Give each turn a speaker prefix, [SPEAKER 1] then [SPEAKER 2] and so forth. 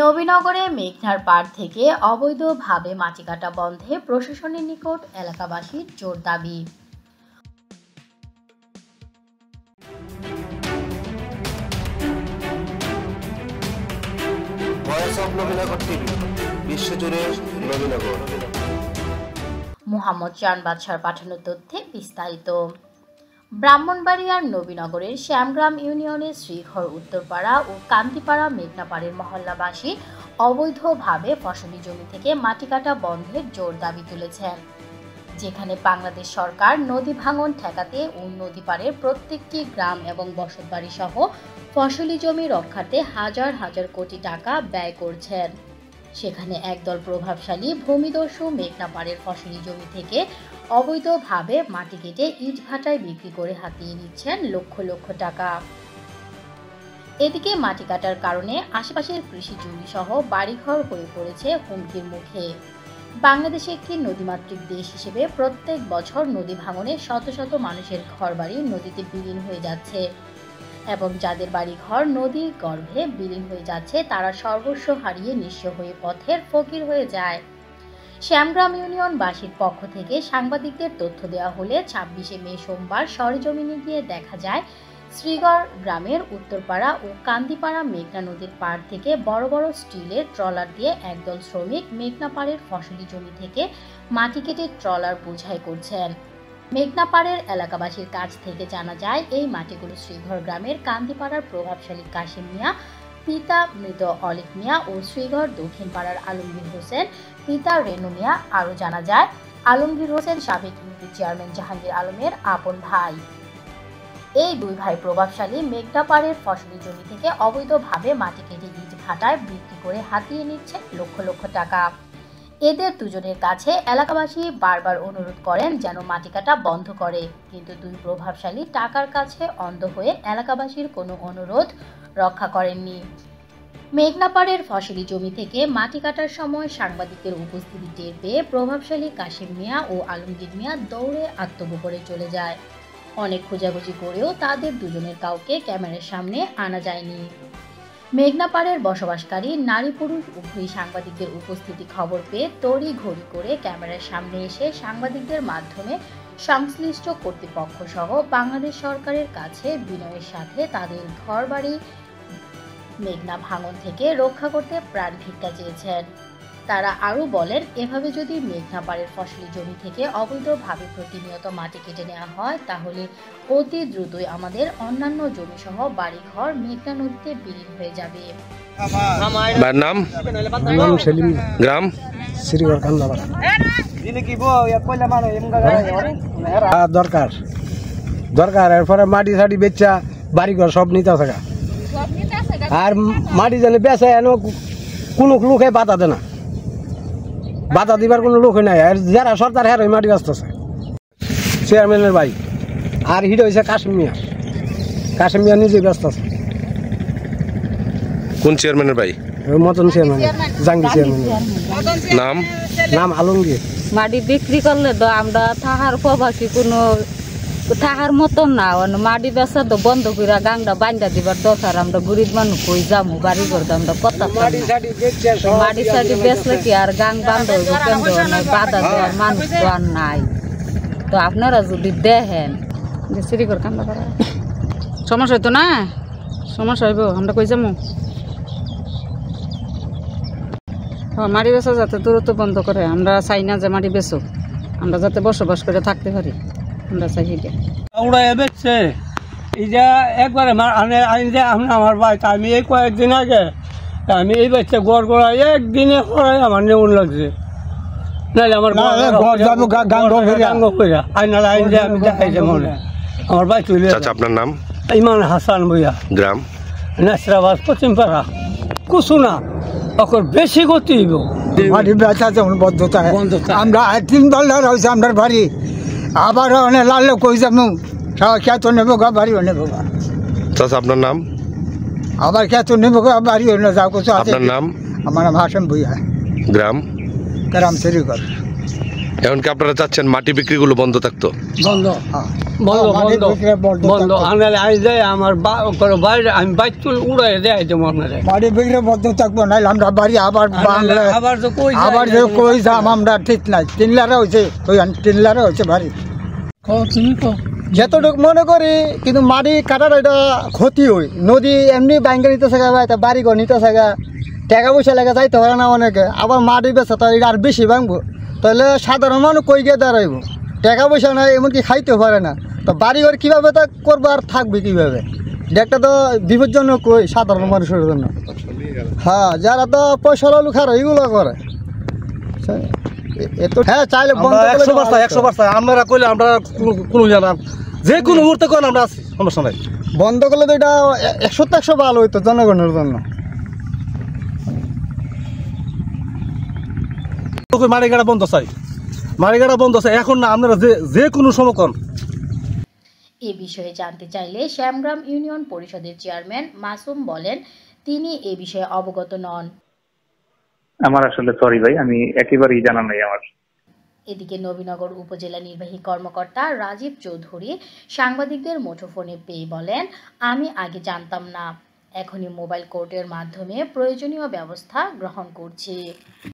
[SPEAKER 1] নবীনগরে মেঘনার পাড় থেকে অবৈধভাবে মাটি কাটা বন্ধে প্রশাসনের নিকট এলাকাবাসীর জোর দাবি। মোহাম্মদ চান বাদশার পাঠানো তথ্যে বিস্তারিত। ব্রাহ্মণবাড়িয়ার নবীনগরের শ্যামগ্রাম ইউনিয়নের শ্রীঘর উত্তরপাড়া ও কান্তিপাড়া মেঘনাপাড়ের মহল্লাবাসী অবৈধভাবে ফসলি জমি থেকে মাটি কাটা বন্ধের জোর দাবি তুলেছেন, যেখানে বাংলাদেশ সরকার নদী ভাঙন ঠেকাতে ও নদী পাড়ের প্রত্যেকটি গ্রাম এবং বসতবাড়ি সহ ফসলি জমি রক্ষার্থে হাজার হাজার কোটি টাকা ব্যয় করছেন। সেখানে একদল প্রভাবশালী ভূমিদস্যু মেঘনাপাড়ের ফসলি জমি থেকে অবৈধভাবে মাটি কেটে ইটভাটায় বিক্রি করে হাতিয়ে নিচ্ছেন লক্ষ লক্ষ টাকা। এদিকে মাটি কাটার কারণে আশেপাশের কৃষি জমি সহ বাড়িঘর হয়ে পড়েছে হুমকির মুখে। বাংলাদেশে একটি নদীমাতৃক দেশ হিসেবে প্রত্যেক বছর নদী ভাঙনে শত শত মানুষের ঘরবাড়ি নদীতে বিলীন হয়ে যাচ্ছে এবং যাদের বাড়িঘর নদীর গর্ভে বিলীন হয়ে যাচ্ছে তারা সর্বস্ব হারিয়ে নিঃস্ব হয়ে পথের ফকির হয়ে যায়। শ্যামগ্রাম ইউনিয়নবাসীর পক্ষ থেকে সাংবাদিকদের তথ্য দেওয়া হলে ২৬শে মে সোমবার সরেজমিনে গিয়ে দেখা যায় শ্রীগড় গ্রামের উত্তরপাড়া ও কান্দিপাড়া মেঘনা নদীর পাড় থেকে বড় বড় স্টিলের ট্রলার দিয়ে একদল শ্রমিক মেঘনা পাড়ের ফসলি জমি থেকে মাটি কেটে ট্রলার বোঝাই করছেন। মেঘনা পাড়ের এলাকাবাসীর কাছ থেকে জানা যায় এই মাটিগুলো শ্রীঘর গ্রামের কান্দিপাড়ার প্রভাবশালী কাশিম মিয়া পিতা মৃত অলিক মিয়া ও শ্রীঘর দক্ষিণ পাড়ার আলমগীর হোসেন পিতা রেনু মিয়া। আরও জানা যায় আলমগীর হোসেন সাবেক ইউপি চেয়ারম্যান জাহাঙ্গীর আলমের আপন ভাই। এই দুই ভাই প্রভাবশালী মেঘনা পাড়ের ফসলি জমি থেকে অবৈধভাবে মাটি কেটে ইট ভাটায় বিক্রি করে হাতিয়ে নিচ্ছে লক্ষ লক্ষ টাকা। এদের দুজনের কাছে এলাকাবাসী বারবার অনুরোধ করেন যেন মাটি কাটা বন্ধ করে, কিন্তু দুই প্রভাবশালী টাকার কাছে অন্ধ হয়ে এলাকাবাসীর কোনো অনুরোধ রক্ষা করেননি। মেঘনাপাড়ের ফসলি জমি থেকে মাটি কাটার সময় সাংবাদিকদের উপস্থিতি টের পেয়ে প্রভাবশালী কাশিম মিয়া ও আলমগীর মিয়া দৌড়ে আত্মগোপনে চলে যায়। অনেক খোঁজাখুঁজি করেও তাদের দুজনের কাউকে ক্যামেরার সামনে আনা যায়নি। মেঘনাপাড়ের বসবাসকারী নারী পুরুষ উভয়ই সাংবাদিকদের উপস্থিতি খবর পেয়ে তড়ি ঘড়ি করে ক্যামেরার সামনে এসে সাংবাদিকদের মাধ্যমে সংশ্লিষ্ট কর্তৃপক্ষ সহ বাংলাদেশ সরকারের কাছে বিনয়ের সাথে তাদের ঘরবাড়ি মেঘনা ভাঙন থেকে রক্ষা করতে প্রাণ ভিক্ষা চেয়েছেন। তারা আরও বলেন, এভাবে যদি মেঘনা পাড়ের ফসলি জমি থেকে অবৈধভাবে প্রতিনিয়ত মাটি কেটে নেওয়া হয় তাহলে অতি দ্রুতই আমাদের অন্যান্য জমি সহ বাড়িঘর মেঘনা নদীতে বিলীন হয়ে যাবে।
[SPEAKER 2] নাম সেলিম, গ্রাম
[SPEAKER 3] শ্রীগড় কান্দাপাড়া। দরকার দরকার এরপরে মাটি সাটি বেচা বাড়িঘর সব নিতে থাকা আর মাটি জানে বেচা এনে কোনো লোকে বাধা দেয় না, বাধা দিবার কোনো লোক নাই। আর যারা সরকার হ্যাঁ ওই মাটি ব্যস্ত আছে চেয়ারম্যানের ভাই আর হিট হয়েছে কাশিম মিয়া। কাশিম মিয়া নিজে ব্যস্ত আছে।
[SPEAKER 2] কোন চেয়ারম্যানের ভাই?
[SPEAKER 3] মতন চেয়ারম্যান, জাঙ্গি চেয়ারম্যান।
[SPEAKER 2] নাম
[SPEAKER 3] নাম আলমগীর।
[SPEAKER 4] মাটি বিক্রি করলে তো আমরা থাকার প্রবাসী কোনো থাকার মতন না, মাটি বেচা তো বন্ধ করে গাংটা বান্ধা দিবার দরকার। আমরা গরিব মানুষ কই যাবো বাড়ি করতে আমরা কথা মাটি সাটি বেচলে কি আর গাং বান্ধ হইব? কেন্দ্র নাই, বাধা দেওয়ার মানুষ তো আর নাই। তো আপনারা যদি দেখেন যে শ্রীঘর কান্দাপাড়া সমস্যা হইতো না, সমস্যা হইব আমরা কই যাবো। মাটি বেচা যাতে দূরত্ব বন্ধ করে, আমরা চাই না যে মাটি বেচো, আমরা যাতে বসবাস করে থাকতে পারি আমরা চাই।
[SPEAKER 5] বেচছে একবারে আমার বাড়িতে আমি এই কয়েকদিন আগে আমি এই বাচ্চা গড় গড়া একদিনে পড়াই আমার নেমন লাগছে। নাহলে আমার আমি দেখাইছে মনে আমার বাড়ি চলে।
[SPEAKER 2] আপনার নাম?
[SPEAKER 5] ইমান হাসান ভুইয়া,
[SPEAKER 2] গ্রাম
[SPEAKER 5] নাসরাবাদ পশ্চিমপাড়া। কুসু না ওর বেশি গতি
[SPEAKER 6] মাটি বেচা যেমন বদ্ধতা আমরা 3 দল হয়েছে আপনার বাড়ি আবার অনেক লাল কই যাবো খেত নেবো গা বাড়িও নেবো গা।
[SPEAKER 2] আপনার নাম?
[SPEAKER 6] আবার খেত নেবো গা বাড়িও না যাও কিছু।
[SPEAKER 2] আপনার নাম?
[SPEAKER 6] আমার নাম হাসান ভুইয়া,
[SPEAKER 2] গ্রাম
[SPEAKER 6] গ্রাম শ্রীগড়।
[SPEAKER 2] এখন কি আপনারা চাচ্ছেন মাটি বিক্রিগুলো বন্ধ থাকতো?
[SPEAKER 5] বন্ধ বন্ধ
[SPEAKER 6] মাটির
[SPEAKER 5] বন্ধ
[SPEAKER 6] বিক্রি বন্ধ
[SPEAKER 5] বন্ধ
[SPEAKER 6] থাকতো।
[SPEAKER 5] আনালে আই যায় আমার বাইরে আমি বাইক চুল উড়াই দেয় দেবো আপনারা
[SPEAKER 6] বাড়ি বিক্রি বন্ধ থাকবো না আমরা বাড়ি আবার বাংলা
[SPEAKER 5] আবার তো কই যায়?
[SPEAKER 6] আবার যে কই যাম আমরা ঠিক নাই 3 লারা হয়েছে ওই 3 লারা হয়েছে বাড়ি
[SPEAKER 5] তুমি কো
[SPEAKER 6] যতটুকু মনে করি কিন্তু মাটি কাটার এটা ক্ষতি হয় নদী এমনি ব্যাংকে নিতে থাকা ভাই তা বাড়ি ঘর নিতে থাকা টাকা পয়সা লেগে যাইতে পারে না অনেকে আবার মাটি বেচা তো এটা আর বেশি ভাঙবো তাহলে সাধারণ মানুষ কই গিয়ে দাঁড়াইব টাকা পয়সা নাই এমনকি খাইতে পারে না তো বাড়ি ঘর কীভাবে তা করবো আর থাকবে কীভাবে এটা একটা তো বিপজ্জনক কই সাধারণ মানুষের জন্য হ্যাঁ যারা তো পয়সা লোক খার এইগুলো করে হ্যাঁ চাইলে বন্ধ করে দেওয়া যেত।
[SPEAKER 3] আমরা কইলে আমরা কোনো জানা যে কোনো মুহূর্তে কোন আমরা আছি সমস্যা নাই
[SPEAKER 6] বন্ধ করলে তো এটা 100% ভালো হইতো জনগণের জন্য
[SPEAKER 3] মারিগাড়া বন্ধ চাই মারিগাড়া বন্ধ চাই এখন না আপনারা যে কোনো সমকন
[SPEAKER 1] এ বিষয়ে জানতে চাইলে শ্যামগ্রাম ইউনিয়ন পরিষদের চেয়ারম্যান মাসুম বলেন তিনি এ বিষয়ে অবগত নন।
[SPEAKER 7] আমার আসলে সরি ভাই, আমি একেবারেই জানা নাই আমার।
[SPEAKER 1] এদিকে নবীনগর উপজেলা নির্বাহী কর্মকর্তা রাজীব চৌধুরী সাংবাদিকদের মুঠোফোনে পেয়ে বলেন, আমি আগে জানতাম না, এখনই মোবাইল কোর্টের মাধ্যমে প্রয়োজনীয় ব্যবস্থা গ্রহণ করছি।